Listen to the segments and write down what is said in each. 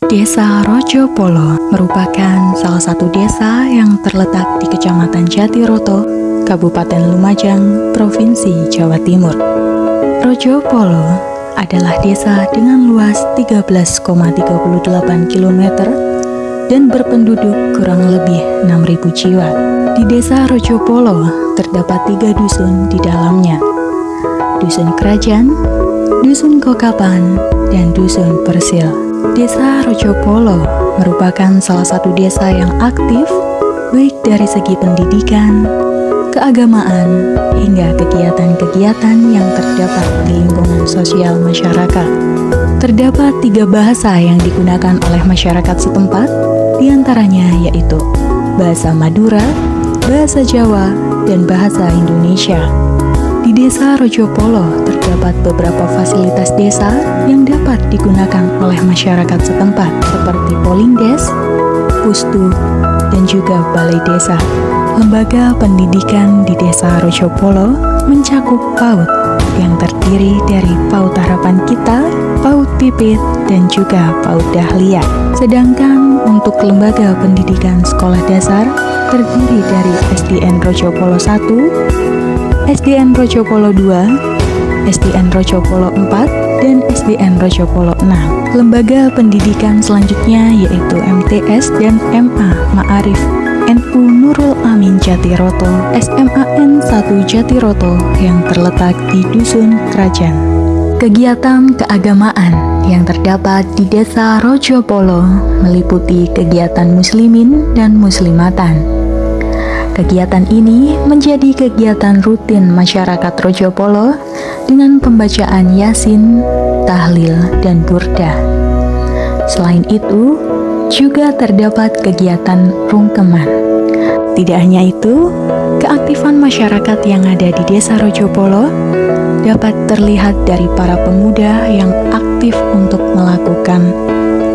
Desa Rojopolo merupakan salah satu desa yang terletak di Kecamatan Jatiroto, Kabupaten Lumajang, Provinsi Jawa Timur. Rojopolo adalah desa dengan luas 13,38 km dan berpenduduk kurang lebih 6.000 jiwa. Di desa Rojopolo terdapat 3 dusun di dalamnya: Dusun Kerajaan, Dusun Kokapan, dan Dusun Persil. Desa Rojopolo merupakan salah satu desa yang aktif baik dari segi pendidikan, keagamaan, hingga kegiatan-kegiatan yang terdapat di lingkungan sosial masyarakat. Terdapat 3 bahasa yang digunakan oleh masyarakat setempat, diantaranya yaitu bahasa Madura, bahasa Jawa, dan bahasa Indonesia. Di desa Rojopolo terdapat beberapa fasilitas desa yang dapat digunakan oleh masyarakat setempat seperti Polindes, Pustu, dan juga Balai Desa. Lembaga pendidikan di desa Rojopolo mencakup PAUD yang terdiri dari PAUD Harapan Kita, PAUD Pipit, dan juga PAUD Dahlia. Sedangkan untuk lembaga pendidikan sekolah dasar terdiri dari SDN Rojopolo 1, SDN Rojopolo 2, SDN Rojopolo 4, dan SDN Rojopolo 6. Lembaga pendidikan selanjutnya yaitu MTS dan MA Ma'arif NU Nurul Amin Jatiroto, SMAN 1 Jatiroto yang terletak di Dusun Kerajaan. Kegiatan keagamaan yang terdapat di desa Rojopolo meliputi kegiatan muslimin dan muslimatan. Kegiatan ini menjadi kegiatan rutin masyarakat Rojopolo dengan pembacaan Yasin, tahlil, dan burdah. Selain itu, juga terdapat kegiatan rungkeman. Tidak hanya itu, keaktifan masyarakat yang ada di desa Rojopolo dapat terlihat dari para pemuda yang aktif untuk melakukan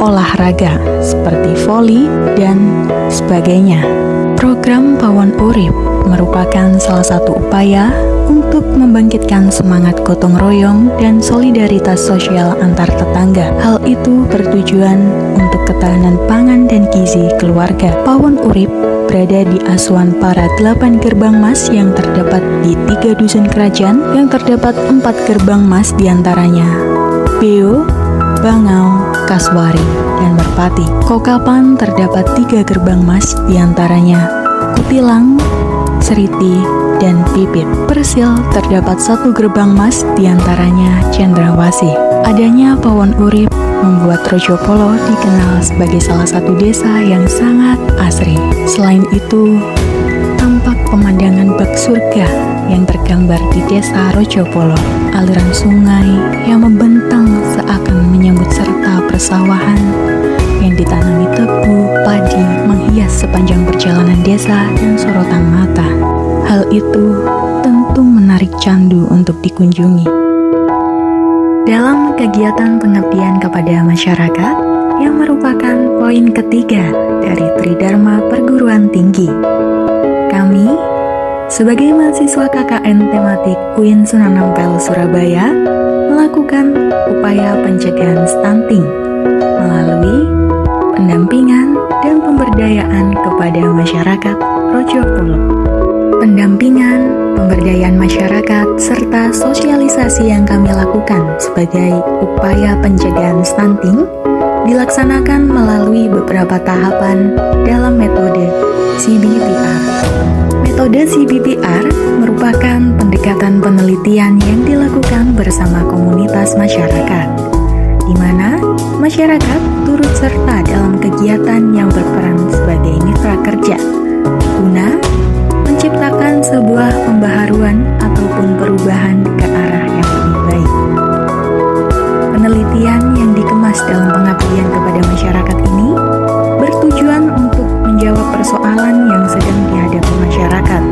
olahraga seperti voli dan sebagainya. Program Pawon Urip merupakan salah satu upaya untuk membangkitkan semangat gotong royong dan solidaritas sosial antar tetangga. Hal itu bertujuan untuk ketahanan pangan dan gizi keluarga. Pawon Urip berada di asuhan para 8 gerbang mas yang terdapat di 3 dusun kerajaan, yang terdapat 4 gerbang mas diantaranya Beo, Bangau, Kaswari, dan Merpati. Kokapan terdapat 3 gerbang mas diantaranya Kutilang, Seriti, dan Pipit. Persil terdapat 1 gerbang mas diantaranya Cendrawasih. Adanya Pawon Urip membuat Rojopolo dikenal sebagai salah satu desa yang sangat asri. Selain itu, tampak pemandangan bak surga yang tergambar di desa Rojopolo. Aliran sungai yang membentang seakan menyambut serta persawahan yang ditanami tebu, padi, menghias sepanjang perjalanan desa dan sorotan mata. Hal itu tentu menarik candu untuk dikunjungi. Dalam kegiatan pengabdian kepada masyarakat yang merupakan poin ketiga dari Tridharma Perguruan Tinggi, kami sebagai mahasiswa KKN tematik UIN Sunan Ampel Surabaya melakukan upaya pencegahan stunting melalui pendampingan dan pemberdayaan kepada masyarakat Rojopolo. Pendampingan, pemberdayaan masyarakat, serta sosialisasi yang kami lakukan sebagai upaya pencegahan stunting dilaksanakan melalui beberapa tahapan dalam metode CBPR. Metode CBPR merupakan pendekatan penelitian yang dilakukan bersama komunitas masyarakat, di mana masyarakat turut serta dalam kegiatan yang berperan sebagai mitra kerja, guna menciptakan sebuah pembaharuan ataupun perubahan ke arah yang lebih baik. Penelitian yang dikemas dalam pengabdian kepada masyarakat ini bertujuan untuk menjawab persoalan yang sedang dihadapi masyarakat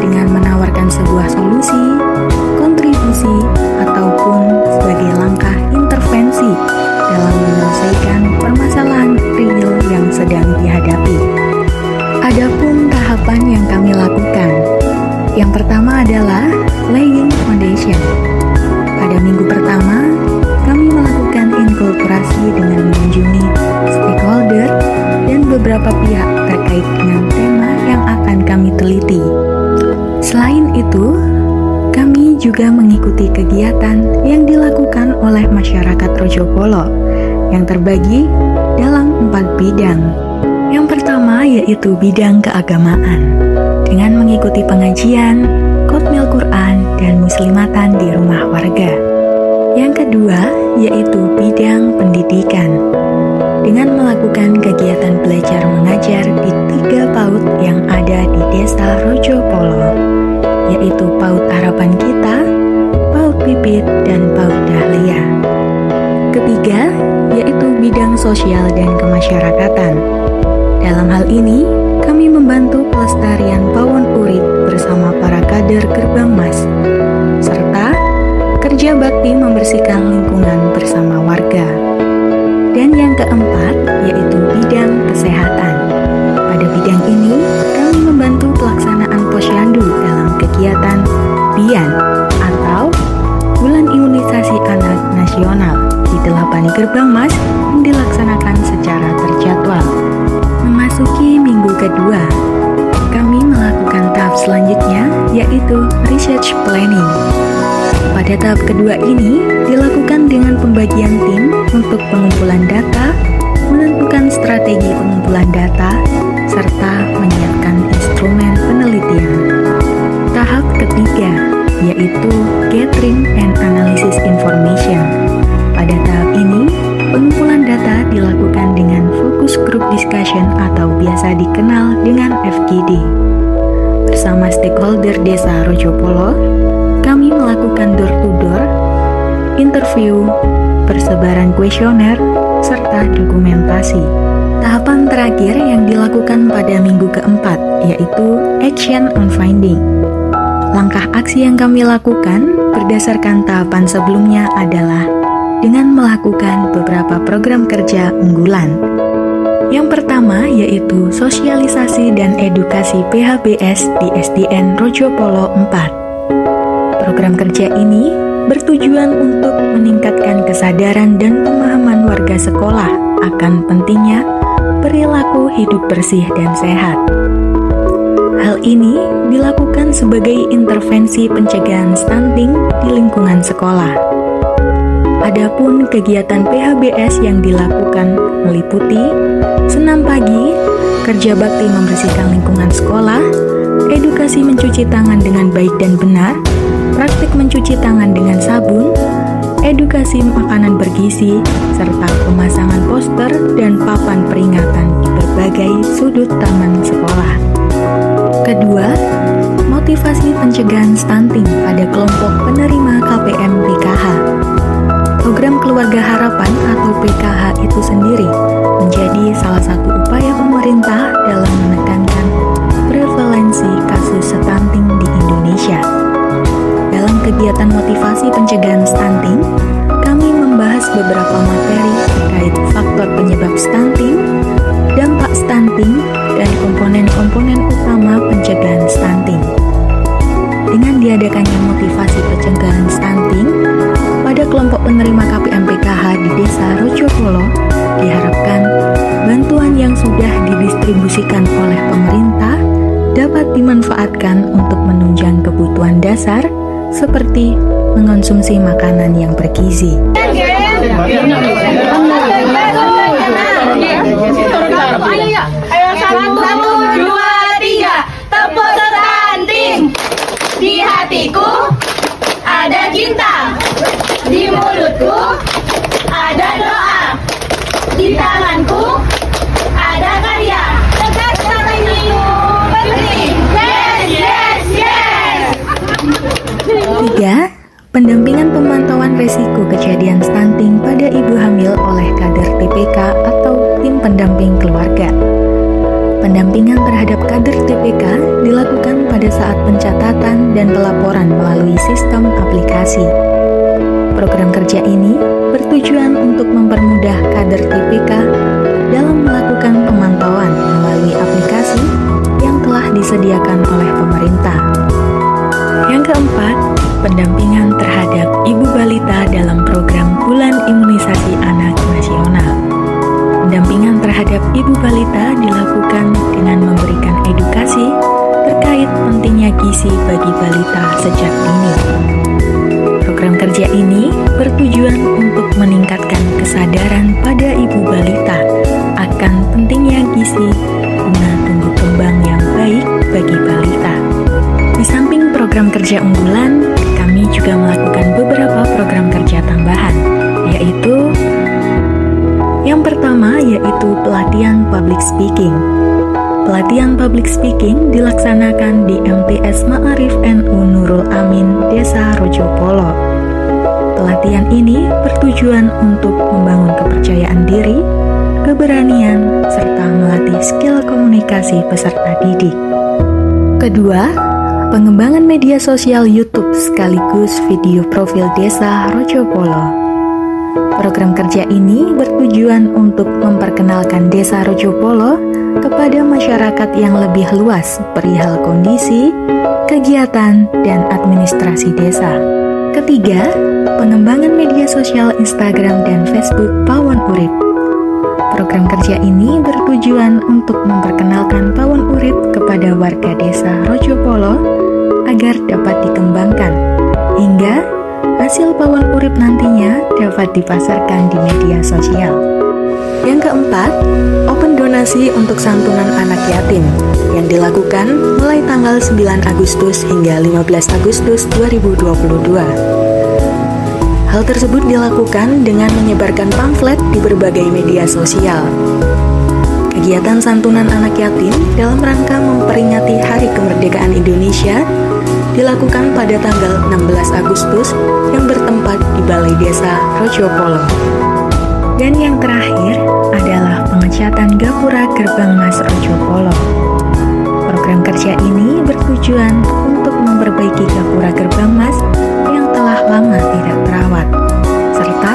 dengan menawarkan sebuah solusi, kontribusi, ataupun sebagai langkah intervensi dalam menyelesaikan permasalahan real yang sedang dihadapi. Adapun tahapan yang kami lakukan, yang pertama adalah laying foundation. Pada minggu pertama, kami melakukan inkulturasi dengan mengunjungi beberapa pihak terkait dengan tema yang akan kami teliti. Selain itu, kami juga mengikuti kegiatan yang dilakukan oleh masyarakat Rojopolo yang terbagi dalam 4 bidang. Yang pertama yaitu bidang keagamaan, dengan mengikuti pengajian, khotmil Quran, dan muslimatan di rumah warga. Yang kedua yaitu bidang pendidikan, dengan melakukan kegiatan belajar mengajar di 3 PAUD yang ada di Desa Rojopolo, yaitu PAUD Harapan Kita, PAUD Pipit, dan PAUD Dahlia. Ketiga yaitu bidang sosial dan kemasyarakatan. Dalam hal ini, kami membantu pelestarian pawon urip bersama para kader Gerbang Mas, serta kerja bakti membersihkan lingkungan bersama warga. Dan yang keempat yaitu bidang kesehatan. Pada bidang ini, kami membantu pelaksanaan posyandu dalam kegiatan BIAN atau Bulan Imunisasi Anak Nasional di 8 Gerbang Mas yang dilaksanakan secara terjadwal. Memasuki minggu kedua, kami melakukan tahap selanjutnya yaitu research planning. Pada tahap kedua ini dilakukan dengan pembagian tim untuk pengumpulan data, menentukan strategi pengumpulan data, serta menyiapkan instrumen penelitian. Tahap ketiga yaitu gathering and analysis information. Pada tahap ini, pengumpulan data dilakukan dengan focus group discussion atau biasa dikenal dengan FGD. Bersama stakeholder Desa Rojopolo, kami melakukan door-to-door, interview, persebaran kuesioner, serta dokumentasi. Tahapan terakhir yang dilakukan pada minggu keempat yaitu action on finding. Langkah aksi yang kami lakukan berdasarkan tahapan sebelumnya adalah dengan melakukan beberapa program kerja unggulan. Yang pertama yaitu sosialisasi dan edukasi PHBS di SDN Rojopolo 4. Program kerja ini bertujuan untuk meningkatkan kesadaran dan pemahaman warga sekolah akan pentingnya perilaku hidup bersih dan sehat. Hal ini dilakukan sebagai intervensi pencegahan stunting di lingkungan sekolah. Adapun kegiatan PHBS yang dilakukan meliputi senam pagi, kerja bakti membersihkan lingkungan sekolah, edukasi mencuci tangan dengan baik dan benar, praktik mencuci tangan dengan sabun, edukasi makanan bergizi, serta pemasangan poster dan papan peringatan di berbagai sudut taman sekolah. Kedua, motivasi pencegahan stunting pada kelompok penerima KPM PKH. Program Keluarga Harapan atau PKH itu sendiri menjadi salah satu upaya pemerintah dalam menekankan prevalensi kasus stunting di Indonesia. Dalam kegiatan motivasi pencegahan stunting, kami membahas beberapa materi terkait faktor penyebab stunting, dampak stunting, dan komponen-komponen utama pencegahan stunting. Dengan diadakannya motivasi pencegahan stunting pada kelompok penerima KPM PKH di Desa Rojopolo, diharapkan bantuan yang sudah didistribusikan oleh pemerintah dapat dimanfaatkan untuk menunjang kebutuhan dasar seperti mengonsumsi makanan yang bergizi. Satu, dua, tiga, tepuk stunting. Di hatiku ada cinta, di mulutku ada doa, di tanganku ada karya. Tegak stunting penting. Yes, yes, yes. 3. Pendampingan pemantauan resiko kejadian stunting pada ibu hamil oleh kader TPK atau tim pendamping keluarga. Pendampingan terhadap kader TPK dilakukan pada saat pencatatan dan pelaporan melalui sistem aplikasi. Program kerja ini bertujuan untuk mempermudah kader TPK dalam melakukan pemantauan melalui aplikasi yang telah disediakan oleh pemerintah. Yang keempat, pendampingan terhadap ibu balita dalam program Bulan Imunisasi Anak Nasional. Pendampingan terhadap ibu balita dilakukan terkait pentingnya gizi bagi balita sejak dini. Program kerja ini bertujuan untuk meningkatkan kesadaran pada ibu balita akan pentingnya gizi guna tumbuh kembang yang baik bagi balita. Di samping program kerja unggulan, kami juga melakukan beberapa program kerja tambahan, yaitu yang pertama yaitu pelatihan public speaking. Pelatihan public speaking dilaksanakan di MTS Ma'arif NU Nurul Amin, Desa Rojopolo. Pelatihan ini bertujuan untuk membangun kepercayaan diri, keberanian, serta melatih skill komunikasi peserta didik. Kedua, pengembangan media sosial YouTube sekaligus video profil Desa Rojopolo. Program kerja ini bertujuan untuk memperkenalkan Desa Rojopolo kepada masyarakat yang lebih luas perihal kondisi, kegiatan, dan administrasi desa. Ketiga, pengembangan media sosial Instagram dan Facebook Pawon Urip. Program kerja ini bertujuan untuk memperkenalkan Pawon Urip kepada warga Desa Rojopolo agar dapat dikembangkan, hingga hasil Pawon Urip nantinya dapat dipasarkan di media sosial. Yang keempat, open donasi untuk santunan anak yatim yang dilakukan mulai tanggal 9 Agustus hingga 15 Agustus 2022. Hal tersebut dilakukan dengan menyebarkan pamflet di berbagai media sosial. Kegiatan santunan anak yatim dalam rangka memperingati Hari Kemerdekaan Indonesia dilakukan pada tanggal 16 Agustus yang bertempat di Balai Desa Rojopolo. Dan yang terakhir adalah pengecatan gapura Gerbang Mas Rojopolo. Program kerja ini bertujuan untuk memperbaiki gapura Gerbang Mas yang telah lama tidak terawat, serta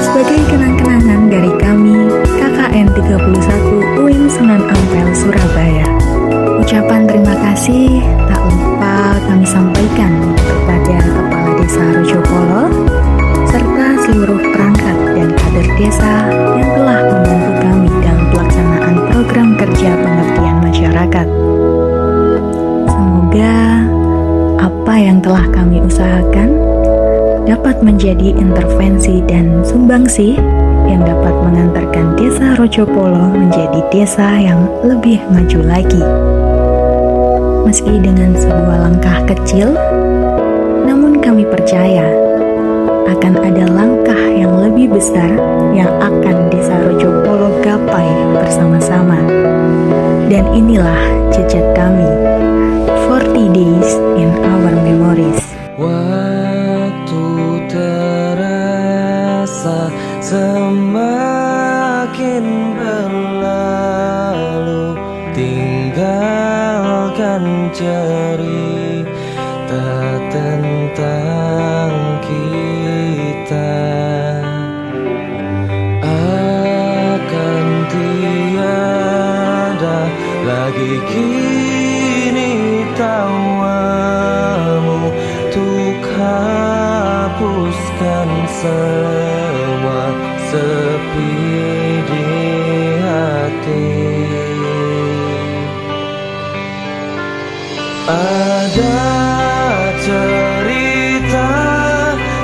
sebagai kenang-kenangan dari kami KKN 31 UIN Sunan Ampel Surabaya. Ucapan terima kasih tak lupa kami sampaikan kepada Kepala Desa Rojopolo serta seluruh perangkat dan kader desa yang telah membantu kami dalam pelaksanaan program kerja pengertian masyarakat. Semoga apa yang telah kami usahakan dapat menjadi intervensi dan sumbangsih yang dapat mengantarkan Desa Rojopolo menjadi desa yang lebih maju lagi. Meski dengan sebuah langkah kecil, namun kami percaya akan ada langkah yang lebih besar yang akan Desa Rojopolo gapai bersama-sama. Dan inilah jejak kami, 40 Days in Our Memories. Waktu terasa semakin berlalu, tinggalkan cerita tentang kita. Akan tiada lagi kini tawamu untuk hapuskan semua sepi di hati. Ada cerita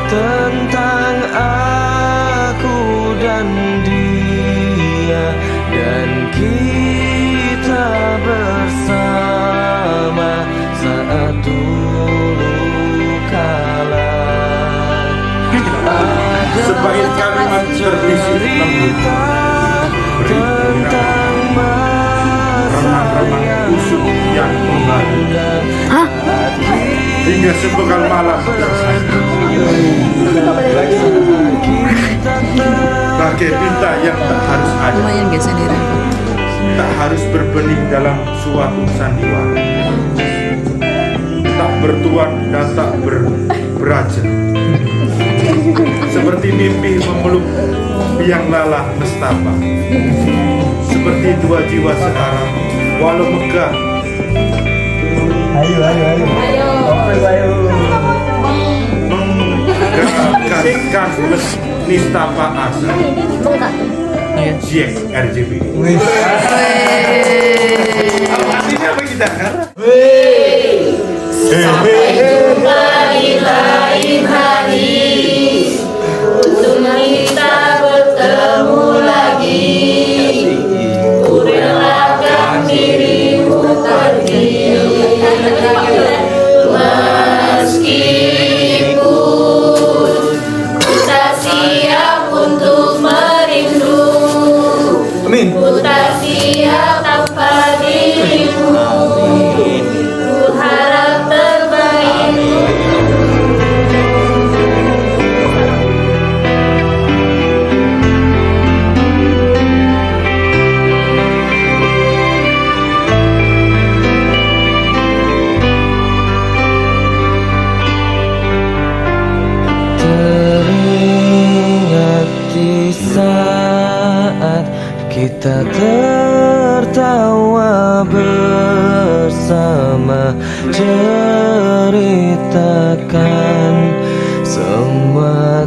tentang aku dan dia, dan kita bersama saat dulu kala. Sebagai kalimat cerita tentang remang-remang usuk yang membara hingga sebekal malam bagai bintang yang tak harus ada, tak harus berbening dalam suatu sandiwara, tak bertuan dan tak beraja, seperti mimpi memeluk biang lala nestapa, seperti dua jiwa setara walau megah. Ayo. Menggerakkan nistapa asa. Jack RJB. Apa artinya apa kita? Meskipun ku tak siap untuk merindu, Amin. ku tak siap tanpa dirimu. Ku harap terbaik. Teringat di saat kita tertawa bersama, ceritakan semua